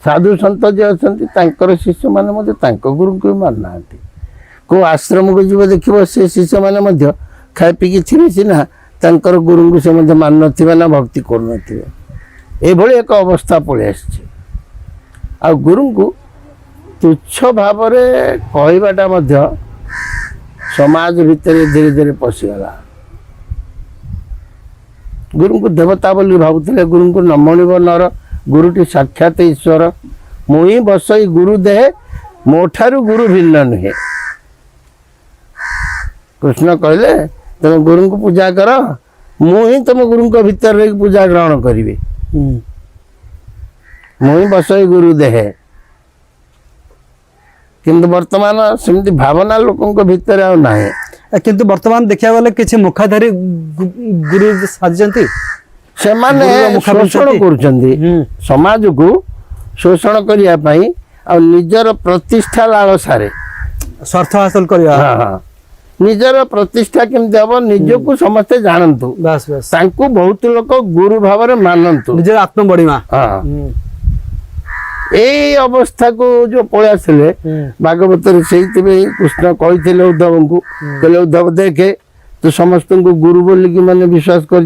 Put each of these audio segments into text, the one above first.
साधु सन्त जे अच्छा शिष्य मैंने गुरु को मान ना को आश्रम को जीव देखिए से शिष्य मैंने खाई पीकी थे सीना गुरु को से मान ना ना भक्ति कर एक अवस्था पलि आ गुरु को तुच्छ भाव कहवाटा समाज भितर धीरे धीरे पशिगला गुरु को देवता बोली भावुले गुरु को नमणिब नर गुरुटी साक्षात ईश्वर मुई बसई गुरु देहे मोठारू गुरु भिन्न नुहे कृष्ण कहले तुम गुरु को पूजा कर मुई तुम गुरु को भीतर रही पूजा ग्रहण करी मुई बसई गुरु देहे किंतु वर्तमान सेमती भावना लोकों भीतर आ ना किंतु वर्तमान देखा गले किसी मुखाधारी गुरु साजिचंती से माने शोषण कर समाज को शोषण करने निजर प्रतिष्ठा लालसारे स्वार्थ हासिल करवा निजर प्रतिष्ठा केमती हम निजको समस्ते जानतु बस बस तांको बहुत लोक गुरु भाव में मानतु निजर आत्म बड़ीमा ए अवस्था को जो पलि आसिले भागवत से कृष्ण कही उद्धव को कहले उद्धव देखे तू समस्त को गुरु बोलिकी मैंने विश्वास कर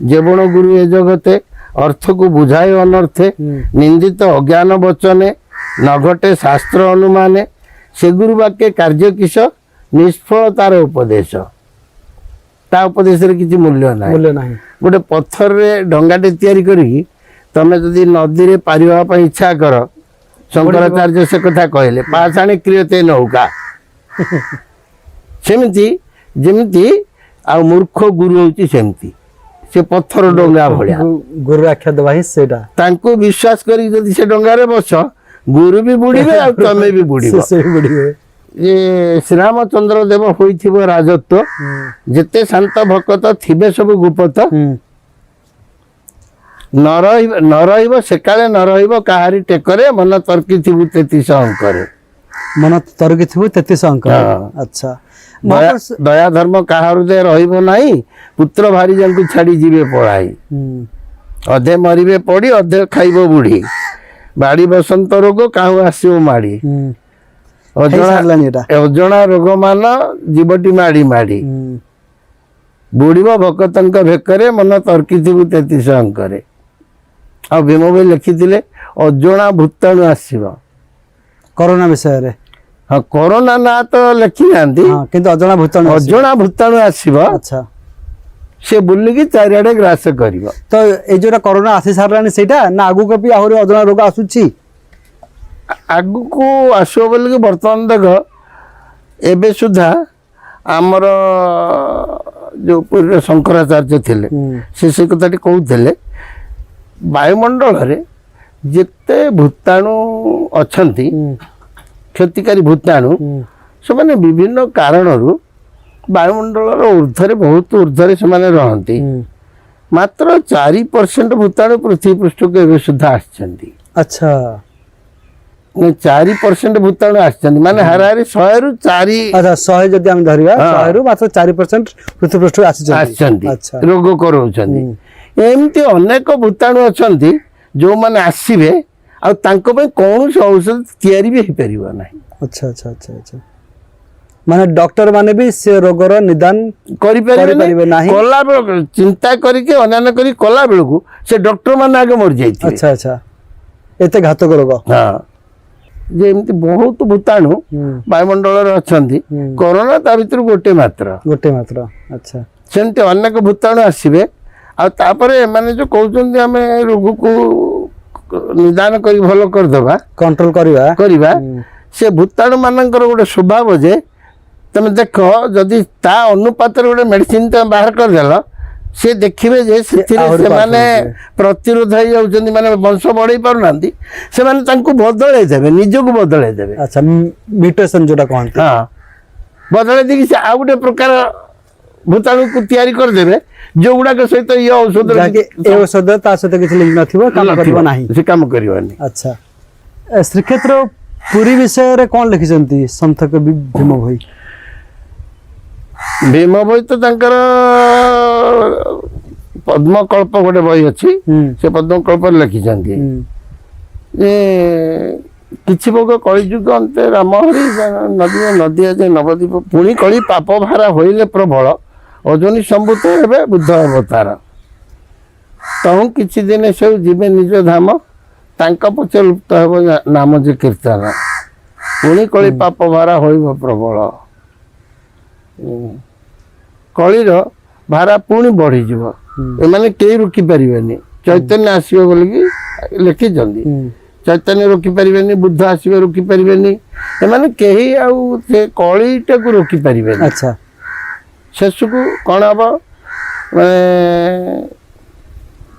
जेवण गुरु ए जगते अर्थ को बुझाए अनर्थे निंदित अज्ञान वचने न घटे शास्त्र अनुमाने से गुरु वाक्य कार्य किस निष्फल तार उपदेश ता उपदेश किसी मूल्य ना गोटे पत्थर रे डंगाटे तैयारी करी तमें जदि नदी रे पारिबा इच्छा कर शंकराचार्य से कथा कहले पाषाणी क्रियते नौका सेमती जेमती आ मूर्ख गुरु होची सेमती से पत्थर डंगा भलिया गुरु आख्या दबा ही सेटा तांको विश्वास करी जदि से डंगा रे बस गुरु भी बुड़ीबे आ तमे भी बुड़ीबो से बुड़ीबे ये श्री रामचंद्र देव होइथिबो राजत्व जेते शांत भक्त थिबे सब गुप्त न रहिबो सेकाले न रहिबो काहारी टेकरे मन तर्की थिबु 33 अंकरे मन तर्की थिबु 33 अंक अच्छा दया धर्म कहा हृदय रहिबो नाही पुत्र भारी जंकु छाड़ी जीवे पढ़ाई अधे मरिबे पड़ी अधे खाइबो बुढ़ी बाड़ी बसंत रोग काहू आसिबो माड़ी अजणा रोग मान जीवटी माड़ी माड़ी बुड़ीबो भक्तंक भेकरे मन तर्की थिबु 33 अंकरे आ भीम भाई लिखिथिले अजणा भूताणु आसीबो कोरोना विषय रे हाँ कोरोना ना तो लिखी ना किंतु अजणा भूताणु आसीबो अच्छा से बुलिकी चारिआडे ग्रास करिवो तो ए जोरा कोरोना आसी सारलानी सेटा ना आगु कपि आहुरी अजणा रोग आसुची आगु को आसो बोलिकी वर्तमान देख एबे सुधा आमर जो पूर्व शंकराचार्य थिले से कथाटी कहूथिले वायुमंडल रे जेते भूताणु अछंती क्षतिकारी भूताणु से माने विभिन्न कारण वायुमंडल ऊर्धरे बहुत ऊर्धरे से माने रहंती मात्र 4% भूताणु पृथ्वी पृष्ठ को सुधा आछंती अच्छा 4% भूताणु आछंती माने हारारी 100 रु 4 अच्छा 100 जदि हम धरिया 100 रु मात्र 4% पृथ्वी पृष्ठ आछंती अच्छा रोग करौछंती एमती अनेक भूताणु अछंती जो माने आसीबे आ तांको पे कौन औषध तैयारी भी परिबा नाही अच्छा अच्छा अच्छा अच्छा माने डॉक्टर माने भी से रोगर निदान करि परिबे नाही कोला चिंता करी के अनान करी कोला बेलकु से डॉक्टर माने आगे मर जाईथि अच्छा अच्छा एते घातक रोग हां जे एमती बहुत भूताणु वायुमंडल रे अछंती कोरोना ता भीतर गोटे मात्र अच्छा सेमते अनेक भूताणु आसीबे आ तापरे माने जो कहउछन्ती हमें रोग को निदान करी भलो कर दबा कंट्रोल करिवा से भूताणु मानकर गोटे स्वभाव जे तुम देख जदि ता अनुपात गोटे मेडिसिन तुम बाहर कर देल से देखिए जे से माने प्रतिरोध हो जाउछन्ती माने वंश बढ़ई पारुनांती से माने तांको बदलै देबे निजको बदलै देबे अच्छा म्यूटेशन जोटा कहंती हां बदलै देखि से आ गोटे प्रकार भूताणु को तैयारी कर देबे जो गुडा के सहित ये औषध ए औषध ता सहित किछ लिंक नथिबो काम करबो नाही से काम करबानी अच्छा श्रीक्षेत्र पुरी विषय रे कोन लिखिसंती संत कवि भीम भाई तो तांकर पद्मकल्प गोटे बही अच्छी से पद्मकल्प लिखिछंती ଯେ କିଛି ଭୋଗ କଳିଯୁଗ ଅନ୍ତେ ରାମ ହରି ନଦୀ ନଦୀ ଆଜି ନବଦ୍ୱୀପ ପୁଣି କଳି ପାପ ଭାରା ହୋଇଲେ ପ୍ରବଳ ଅଜନି ସମ୍ଭୂତ ହେବେ ବୁଦ୍ଧ ଅବତାର ତହୁ କିଛି ଦିନ ସବୁ ଯିବେ ନିଜ ଧାମ ତାଙ୍କ ପଛେ ଲୁପ୍ତ ହେବ ନାମ ଯେ କୀର୍ତ୍ତନ ପୁଣି କଳି ପାପ ଭାରା ହୋଇବ ପ୍ରବଳ କଳିର ଭାରା ପୁଣି ବଢିଯିବ ଏମାନେ କେହି ରୋକି ପାରିବେନି ଚୈତନ୍ୟ ଆସିବ ବୋଲିକି ଲେଖିଛନ୍ତି ଚୈତନ୍ୟ ରୋକିପାରିବେନି ବୁଦ୍ଧ ଆସିବେ ରୋକିପାରିବେନି ଏମାନେ କେହି ଆଉ ସେ କଳିଟାକୁ ରୋକିପାରିବେନି ଆଚ୍ଛା ଶେଷକୁ କ'ଣ ହବ ମାନେ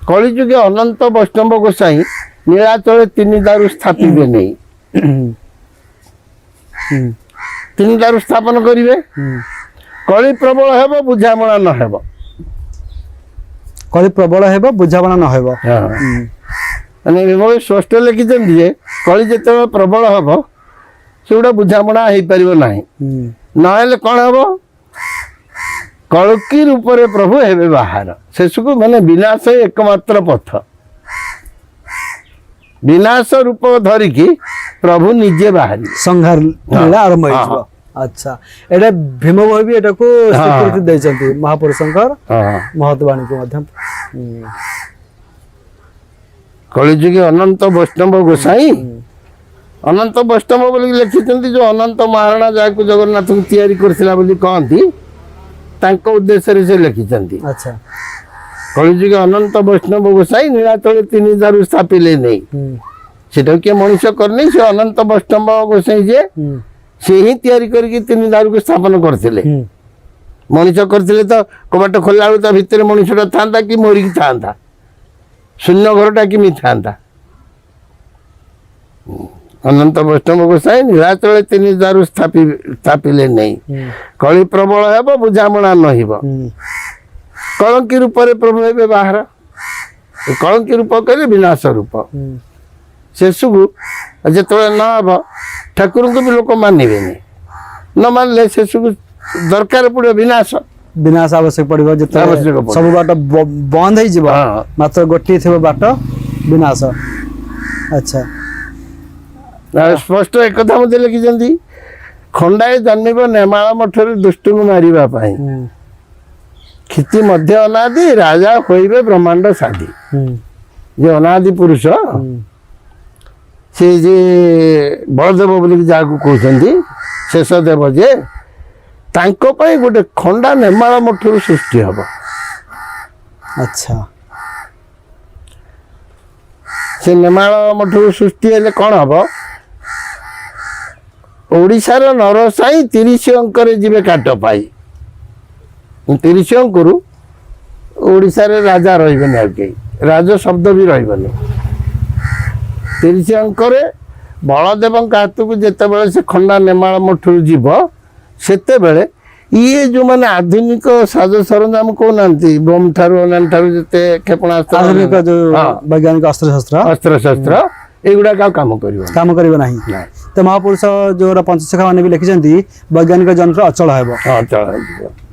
କଳିଯୁଗେ ଅନନ୍ତ ବୈଷ୍ଣବ ଗୋସାଇଁ ନୀଳାଚଳେ ତିନି ଦାରୁ ସ୍ଥାପିବେ ନେଇ ତିନି ଦାରୁ ସ୍ଥାପନ କରିବେ କଳି ପ୍ରବଳ ହେବ ବୁଝାମଣା ନ ହେବ କଳି ପ୍ରବଳ ହେବ ବୁଝାମଣା ନ ହେବ ମାନେ ଏଭଳି ସ୍ପଷ୍ଟ ଲେଖିଛନ୍ତି ଯେ କଳି ଯେତେବେଳେ ପ୍ରବଳ ହେବ ସେଗୁଡ଼ା ବୁଝାମଣା ହେଇପାରିବ ନାହିଁ ନହେଲେ କ'ଣ ହେବ କଳକି ରୂପରେ ପ୍ରଭୁ ହେବେ ବାହାର ଶେଷକୁ ମାନେ ବିନାଶ ଏକମାତ୍ର ପଥ ବିନାଶ ରୂପ ଧରିକି ପ୍ରଭୁ ନିଜେ ବାହାରିବେ ସଂହାର ଲୀଳା ଆରମ୍ଭ ହେଇଯିବ ଆଚ୍ଛା ଏଇଟା ଭୀମ ଭୋଇ ବି ଏଟାକୁ ସ୍ୱୀକୃତି ଦେଇଛନ୍ତି ମହାପୁରୁଷଙ୍କର ମହତ ବାଣୀକୁ ମଧ୍ୟ କଳିଯୁଗେ ଅନନ୍ତ ବୈଷ୍ଣବ ଗୋସାଇଁ ଅନନ୍ତ ବୈଷ୍ଣବ ବୋଲି ଲେଖିଛନ୍ତି ଯୋଉ ଅନନ୍ତ ମହାରଣା ଯାହାକୁ ଜଗନ୍ନାଥଙ୍କୁ ତିଆରି କରିଥିଲା ବୋଲି କହନ୍ତି ତାଙ୍କ ଉଦ୍ଦେଶ୍ୟରେ ସେ ଲେଖିଛନ୍ତି ଆଚ୍ଛା କଳିଯୁଗେ ଅନନ୍ତ ବୈଷ୍ଣବ ଗୋସାଇଁ ନୀଳାଚଳେ ତିନି ଦାରୁ ସ୍ଥାପିଲେ ନେଇ ସେଟାକୁ କିଏ ମଣିଷ କରିନି ସେ ଅନନ୍ତ ବୈଷ୍ଣବ ଗୋସାଇଁ ଯିଏ ସେ ହିଁ ତିଆରି କରିକି ତିନି ଦାରୁକୁ ସ୍ଥାପନ କରିଥିଲେ ମଣିଷ କରିଥିଲେ ତ କବାଟ ଖୋଲିଲା ବେଳକୁ ତା ଭିତରେ ମଣିଷଟା ଥାନ୍ତା କି ମରିକି ଥାନ୍ତା ଶୂନ୍ୟ ଘରଟା କେମିତି ଥାନ୍ତା ଅନନ୍ତ ବୈଷ୍ଣବ ଗୋସାଇଁ ନୀଳାଚଳେ ତିନି ଦାରୁ ସ୍ଥାପିଲେ ନେଇ କଳି ପ୍ରବଳ ହେବ ବୁଝାମଣା ନହିବ କଳଙ୍କି ରୂପରେ ପ୍ରଭୁ ହେବେ ବାହାର କଳଙ୍କି ରୂପ କହିଲେ ବିନାଶ ରୂପ ଶେଷକୁ ଯେତେବେଳେ ନ ହେବ ଠାକୁରଙ୍କୁ ବି ଲୋକ ମାନିବେନି ନ ମାନିଲେ ଶେଷକୁ ଦରକାର ପଡ଼ିବ ବିନାଶ ବିନାଶ ଆବଶ୍ୟକ ପଡ଼ିବ ଯେତେବେଳେ ସବୁ ବାଟ ବନ୍ଦ ହେଇଯିବ ମାତ୍ର ଗୋଟିଏ ଥିବ ବାଟ ବିନାଶ ଆଚ୍ଛା ସ୍ପଷ୍ଟ ଏକଥା ମଧ୍ୟ ଲେଖିଛନ୍ତି ଖଣ୍ଡାଏ ଜନ୍ମିବ ନେମାଳ ମଠରେ ଦୁଷ୍ଟଙ୍କୁ ମାରିବା ପାଇଁ କ୍ଷିତି ମଧ୍ୟ ଅନାଦି ରାଜା ହୋଇବେ ବ୍ରହ୍ମାଣ୍ଡ ସାଧି ଯେ ଅନାଦି ପୁରୁଷ ସେ ଯେ ବଳଦେବ ବୋଲିକି ଯାହାକୁ କହୁଛନ୍ତି ଶେଷ ଦେବ ଯେ ତାଙ୍କ ପାଇଁ ଗୋଟେ ଖଣ୍ଡା ନେମାଳ ମଠରୁ ସୃଷ୍ଟି ହବ ଆଚ୍ଛା ସେ ନେମାଳ ମଠରୁ ସୃଷ୍ଟି ହେଲେ କ'ଣ ହବ ଓଡ଼ିଶାର ନରସାଇଁ 30 ଅଙ୍କରେ ଯିବେ କାଟ ପାଇ 30 ଅଙ୍କରୁ ଓଡ଼ିଶାରେ ରାଜା ରହିବେନି ଆଉ କେହି ରାଜ ଶବ୍ଦ ବି ରହିବନି 30 ଅଙ୍କରେ ବଳଦେବଙ୍କ ହାତକୁ ଯେତେବେଳେ ସେ ଖଣ୍ଡା ନେମାଳ ମଠରୁ ଯିବ ସେତେବେଳେ ଇଏ ଯେଉଁମାନେ ଆଧୁନିକ ସାଜ ସରଞ୍ଜାମ କହୁନାହାନ୍ତି ବୋମ୍ ଠାରୁ ଅନ୍ୟାନ୍ୟ ଠାରୁ ଯେତେ କ୍ଷେପଣାସ୍ତ୍ର ଆଧୁନିକ ଯୋଉ ବୈଜ୍ଞାନିକ ଅସ୍ତ୍ରଶସ୍ତ୍ର ଏଗୁଡ଼ାକ ଆଉ କାମ କରିବ ନାହିଁ ତ ମହାପୁରୁଷ ଯୋଉରା ପଞ୍ଚସଖା ମାନେ ବି ଲେଖିଛନ୍ତି ବୈଜ୍ଞାନିକ ଯନ୍ତ୍ର ଅଚଳ ହେବ ଅଚଳ ହେଇଯିବ